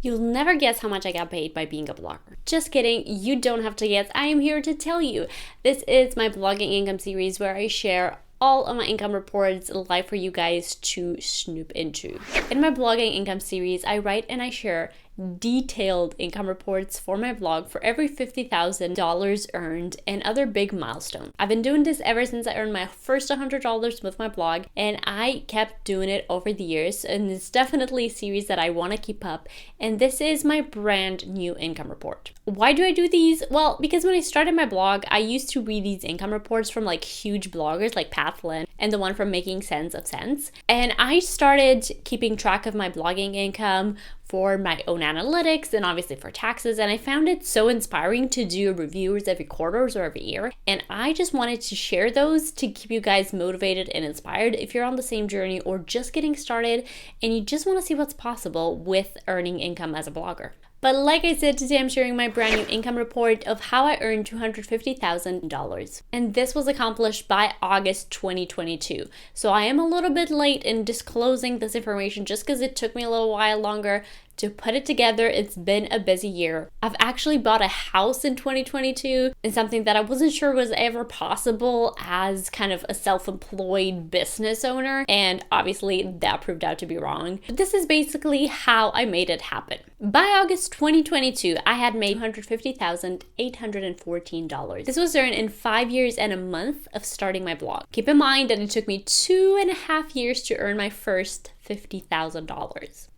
You'll never guess how much I got paid by being a blogger. Just kidding, you don't have to guess. I am here to tell you. This is my blogging income series where I share all of my income reports live for you guys to snoop into. In my blogging income series, I write and I share detailed income reports for my blog for every $50,000 earned and other big milestones. I've been doing this ever since I earned my first $100 with my blog, and I kept doing it over the years, and it's definitely a series that I want to keep up, and this is my brand new income report. Why do I do these? Well, because when I started my blog, I used to read these income reports from like huge bloggers like Pat Flynn and the one from Making Sense of Sense, and I started keeping track of my blogging income for my own analytics and obviously for taxes, and I found it so inspiring to do reviews every quarter or every year, and I just wanted to share those to keep you guys motivated and inspired if you're on the same journey or just getting started and you just want to see what's possible with earning income as a blogger. But like I said, today I'm sharing my brand new income report of how I earned $250,000. And this was accomplished by August 2022. So I am a little bit late in disclosing this information just because it took me a little while longer to put it together. It's been a busy year. I've actually bought a house in 2022, and something that I wasn't sure was ever possible as kind of a self-employed business owner, and obviously that proved out to be wrong. But this is basically how I made it happen. By August 2022, I had made $150,814. This was earned in 5 years and a month of starting my blog. Keep in mind that it took me 2.5 years to earn my first $50,000.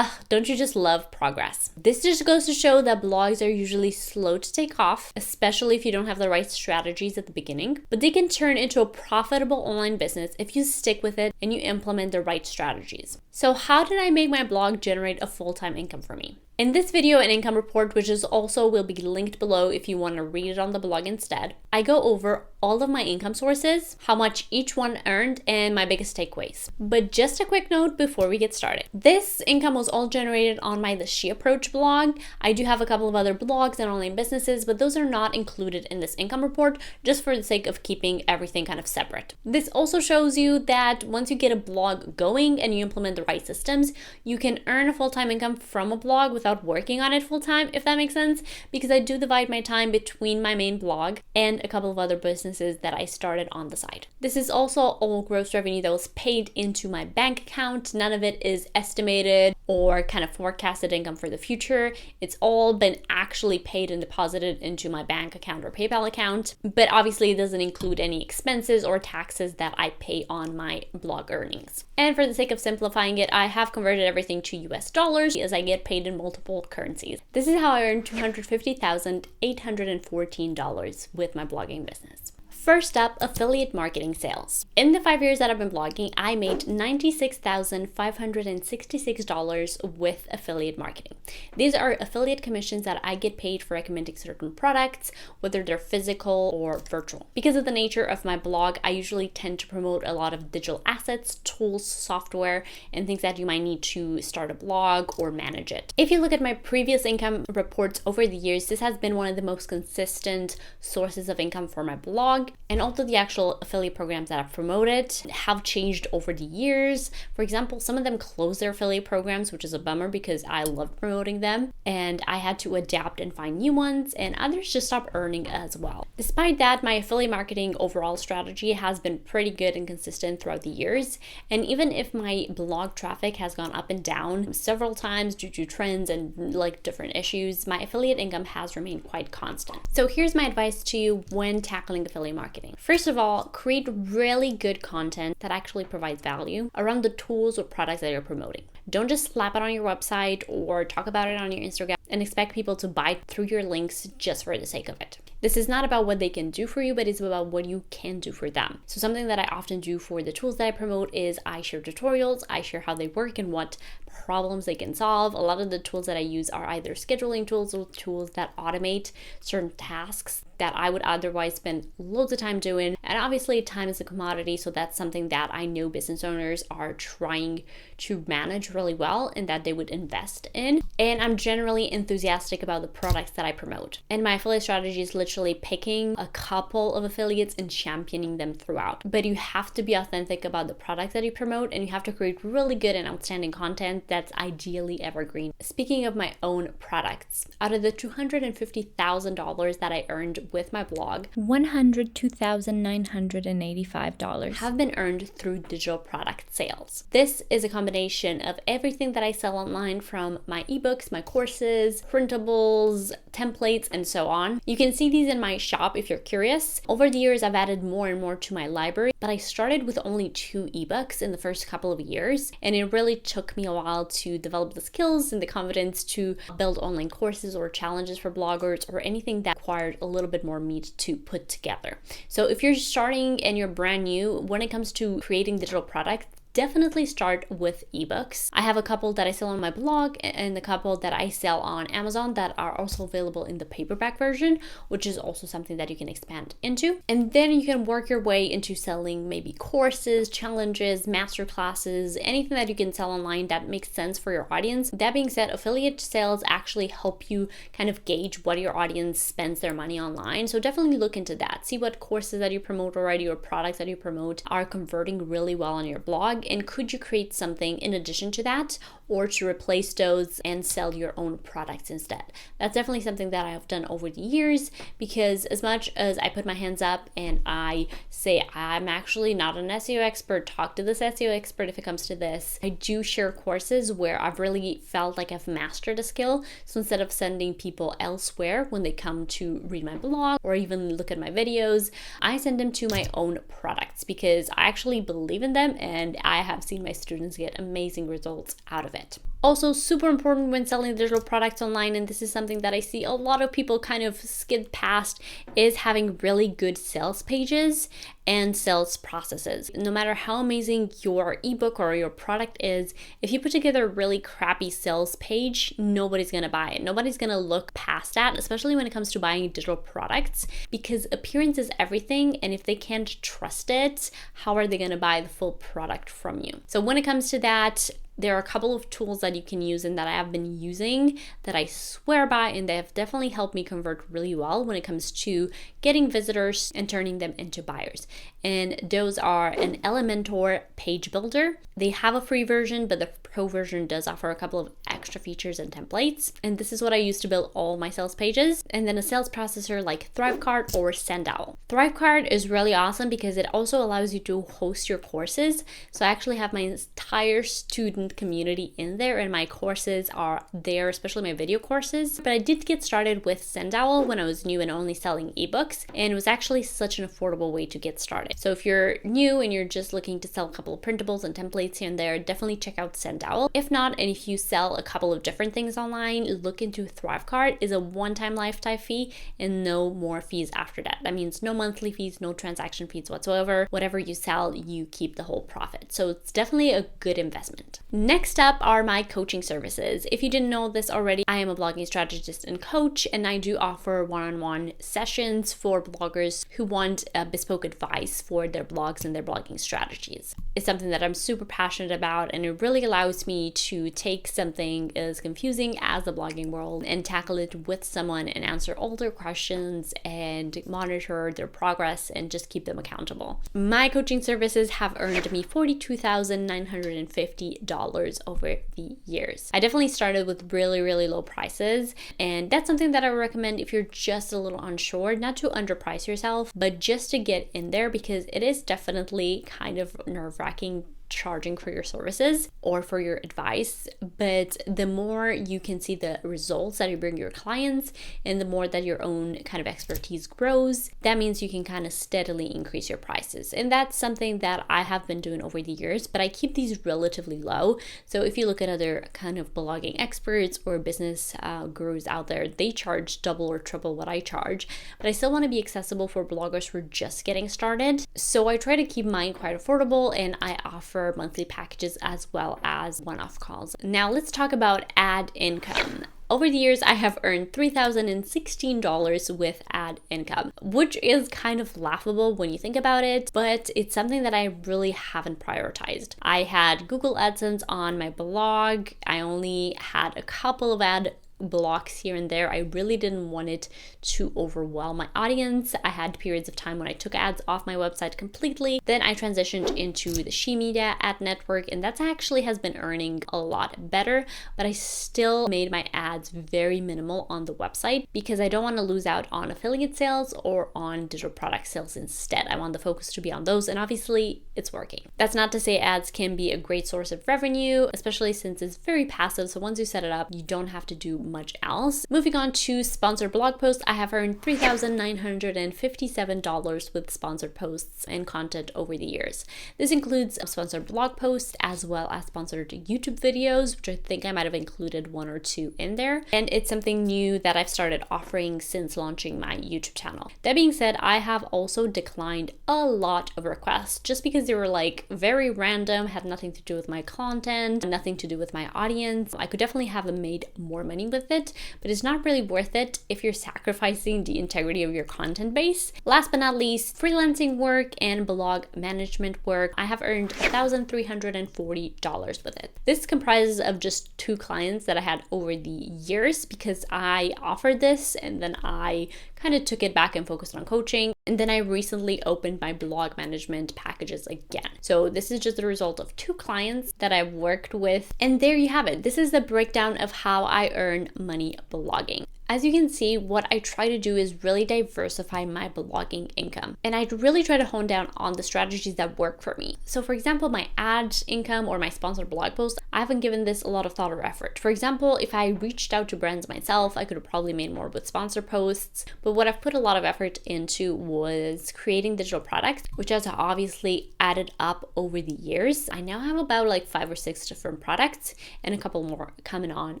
Don't you just love progress? This just goes to show that blogs are usually slow to take off, especially if you don't have the right strategies at the beginning, but they can turn into a profitable online business if you stick with it and you implement the right strategies. So how did I make my blog generate a full-time income for me? In this video and income report, which is also will be linked below if you want to read it on the blog instead, I go over all of my income sources, how much each one earned, and my biggest takeaways. But just a quick note before we get started. This income was all generated on my The She Approach blog. I do have a couple of other blogs and online businesses, but those are not included in this income report just for the sake of keeping everything kind of separate. This also shows you that once you get a blog going and you implement the right systems, you can earn a full-time income from a blog without working on it full-time, if that makes sense, because I do divide my time between my main blog and a couple of other businesses that I started on the side. This is also all gross revenue that was paid into my bank account. None of it is estimated or kind of forecasted income for the future. It's all been actually paid and deposited into my bank account or PayPal account, but obviously it doesn't include any expenses or taxes that I pay on my blog earnings. And for the sake of simplifying it, I have converted everything to US dollars as I get paid in multiple currencies. This is how I earned $250,814 with my blogging business. First up, affiliate marketing sales. In the 5 years that I've been blogging, I made $96,566 with affiliate marketing. These are affiliate commissions that I get paid for recommending certain products, whether they're physical or virtual. Because of the nature of my blog, I usually tend to promote a lot of digital assets, tools, software, and things that you might need to start a blog or manage it. If you look at my previous income reports over the years, this has been one of the most consistent sources of income for my blog. And also the actual affiliate programs that I've promoted have changed over the years. For example, some of them closed their affiliate programs, which is a bummer because I loved promoting them. And I had to adapt and find new ones, and others just stopped earning as well. Despite that, my affiliate marketing overall strategy has been pretty good and consistent throughout the years. And even if my blog traffic has gone up and down several times due to trends and like different issues, my affiliate income has remained quite constant. So here's my advice to you when tackling affiliate marketing. First of all, create really good content that actually provides value around the tools or products that you're promoting. Don't just slap it on your website or talk about it on your Instagram and expect people to buy through your links just for the sake of it. This is not about what they can do for you, but it's about what you can do for them. So something that I often do for the tools that I promote is I share tutorials, I share how they work and what problems they can solve. A lot of the tools that I use are either scheduling tools or tools that automate certain tasks that I would otherwise spend loads of time doing. And obviously time is a commodity, so that's something that I know business owners are trying to manage really well and that they would invest in. And I'm generally enthusiastic about the products that I promote. And my affiliate strategy is literally picking a couple of affiliates and championing them throughout. But you have to be authentic about the products that you promote, and you have to create really good and outstanding content that's ideally evergreen. Speaking of my own products, out of the $250,000 that I earned with my blog, $102,985 have been earned through digital product sales. This is a combination of everything that I sell online, from my ebooks, my courses, printables, templates, and so on. You can see these in my shop if you're curious. Over the years, I've added more and more to my library, but I started with only 2 ebooks in the first couple of years, and it really took me a while to develop the skills and the confidence to build online courses or challenges for bloggers or anything that required a little bit more meat to put together. So if you're starting and you're brand new, when it comes to creating digital products, definitely start with ebooks. I have a couple that I sell on my blog and a couple that I sell on Amazon that are also available in the paperback version, which is also something that you can expand into. And then you can work your way into selling maybe courses, challenges, masterclasses, anything that you can sell online that makes sense for your audience. That being said, affiliate sales actually help you kind of gauge what your audience spends their money online. So definitely look into that. See what courses that you promote already or products that you promote are converting really well on your blog. And could you create something in addition to that, or to replace those and sell your own products instead? That's definitely something that I have done over the years, because as much as I put my hands up and I say I'm actually not an SEO expert, talk to this SEO expert if it comes to this, I do share courses where I've really felt like I've mastered a skill. So instead of sending people elsewhere when they come to read my blog or even look at my videos, I send them to my own products because I actually believe in them and I have seen my students get amazing results out of it. Also, super important when selling digital products online, and this is something that I see a lot of people kind of skid past, is having really good sales pages and sales processes. No matter how amazing your ebook or your product is, if you put together a really crappy sales page, nobody's gonna buy it. Nobody's gonna look past that, especially when it comes to buying digital products, because appearance is everything, and if they can't trust it, how are they gonna buy the full product from you? So when it comes to that, there are a couple of tools that you can use and that I have been using that I swear by, and they have definitely helped me convert really well when it comes to getting visitors and turning them into buyers. And those are an Elementor page builder. They have a free version, but the pro version does offer a couple of extra features and templates. And this is what I use to build all my sales pages. And then a sales processor like ThriveCart or Sendowl. ThriveCart is really awesome because it also allows you to host your courses. So I actually have my entire student community in there, and my courses are there, especially my video courses. But I did get started with Sendowl when I was new and only selling ebooks, and it was actually such an affordable way to get started. So if you're new and you're just looking to sell a couple of printables and templates here and there, definitely check out Sendowl. If not, and if you sell a couple of different things online, look into ThriveCart. Is a one-time lifetime fee and no more fees after that. That means no monthly fees, no transaction fees whatsoever. Whatever you sell, you keep the whole profit. So it's definitely a good investment. Next up are my coaching services. If you didn't know this already, I am a blogging strategist and coach, and I do offer one-on-one sessions for bloggers who want bespoke advice for their blogs and their blogging strategies. It's something that I'm super passionate about, and it really allows me to take something as confusing as the blogging world and tackle it with someone and answer all their questions and monitor their progress and just keep them accountable. My coaching services have earned me $42,950 over the years. I definitely started with really, really low prices, and that's something that I would recommend if you're just a little unsure, not to underprice yourself, but just to get in there, because it is definitely kind of nerve-wracking charging for your services or for your advice. But the more you can see the results that you bring your clients and the more that your own kind of expertise grows, that means you can kind of steadily increase your prices. And that's something that I have been doing over the years, but I keep these relatively low. So if you look at other kind of blogging experts or business gurus out there, they charge double or triple what I charge, but I still want to be accessible for bloggers who are just getting started. So I try to keep mine quite affordable, and I offer monthly packages as well as one-off calls. Now let's talk about ad income. Over the years, I have earned $3,016 with ad income, which is kind of laughable when you think about it, but it's something that I really haven't prioritized. I had Google AdSense on my blog. I only had a couple of ad blocks here and there. I really didn't want it to overwhelm my audience. I had periods of time when I took ads off my website completely. Then I transitioned into the She Media ad network, and that actually has been earning a lot better, but I still made my ads very minimal on the website because I don't want to lose out on affiliate sales or on digital product sales instead. I want the focus to be on those, and obviously it's working. That's not to say ads can be a great source of revenue, especially since it's very passive. So once you set it up, you don't have to do much else. Moving on to sponsored blog posts, I have earned $3,957 with sponsored posts and content over the years. This includes sponsored blog posts as well as sponsored YouTube videos, which I think I might have included 1 or 2 in there. And it's something new that I've started offering since launching my YouTube channel. That being said, I have also declined a lot of requests just because they were like very random, had nothing to do with my content, nothing to do with my audience. I could definitely have made more money with it, but it's not really worth it if you're sacrificing the integrity of your content base. Last but not least, freelancing work and blog management work. I have earned $1,340 with it. This comprises of just 2 clients that I had over the years because I offered this and then I kind of took it back and focused on coaching. And then I recently opened my blog management packages again. So this is just the result of 2 clients that I've worked with. And there you have it. This is the breakdown of how I earn money blogging. As you can see, what I try to do is really diversify my blogging income. And I really try to hone down on the strategies that work for me. So for example, my ad income or my sponsored blog post, I haven't given this a lot of thought or effort. For example, if I reached out to brands myself, I could have probably made more with sponsor posts. But what I've put a lot of effort into was creating digital products, which has obviously added up over the years. I now have about like 5 or 6 different products and a couple more coming on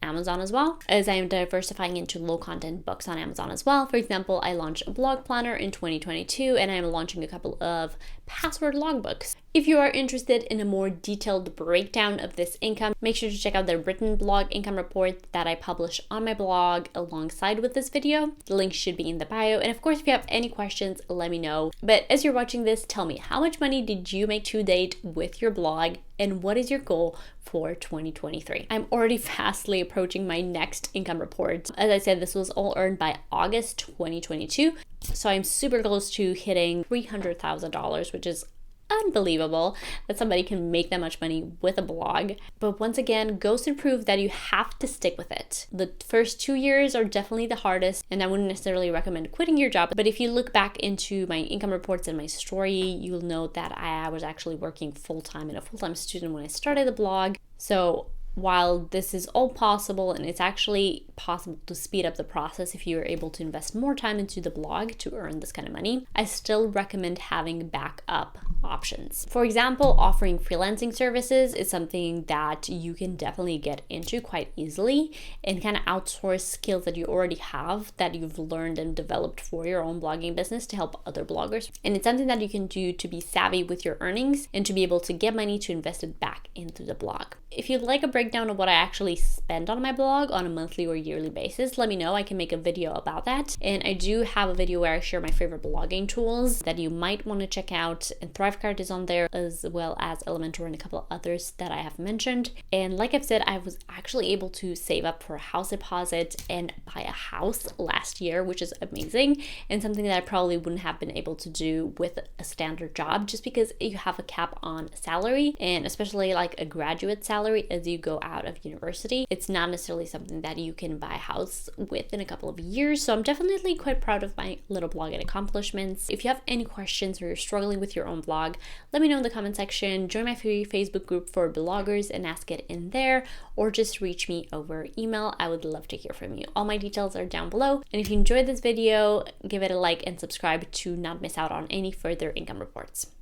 Amazon as well, as I am diversifying into low content books on Amazon as well. For example, I launched a blog planner in 2022 and I'm launching a couple of password logbooks. If you are interested in a more detailed breakdown of this income, make sure to check out the written blog income report that I publish on my blog alongside with this video. The link should be in the bio. And of course, if you have any questions, let me know. But as you're watching this, tell me, how much money did you make to date with your blog? And what is your goal for 2023? I'm already fastly approaching my next income report. As I said, this was all earned by August 2022. So I'm super close to hitting $300,000, which is unbelievable that somebody can make that much money with a blog. But once again, goes to prove that you have to stick with it. The first 2 years are definitely the hardest, and I wouldn't necessarily recommend quitting your job. But if you look back into my income reports and my story, you'll know that I was actually working full-time and a full-time student when I started the blog. So while this is all possible, and it's actually possible to speed up the process if you're able to invest more time into the blog to earn this kind of money, I still recommend having backup options. For example, offering freelancing services is something that you can definitely get into quite easily and kind of outsource skills that you already have that you've learned and developed for your own blogging business to help other bloggers. And it's something that you can do to be savvy with your earnings and to be able to get money to invest it back into the blog. If you'd like a breakdown of what I actually spend on my blog on a monthly or yearly basis, let me know. I can make a video about that. And I do have a video where I share my favorite blogging tools that you might want to check out. And Thrivecart is on there, as well as Elementor and a couple others that I have mentioned. And like I've said, I was actually able to save up for a house deposit and buy a house last year, which is amazing and something that I probably wouldn't have been able to do with a standard job, just because you have a cap on salary, and especially like a graduate salary as you go out of university. It's not necessarily something that you can buy a house with in a couple of years. So I'm definitely quite proud of my little blogging accomplishments. If you have any questions or you're struggling with your own blog, let me know in the comment section. Join my free Facebook group for bloggers and ask it in there, or just reach me over email. I would love to hear from you. All my details are down below. And if you enjoyed this video, give it a like and subscribe to not miss out on any further income reports.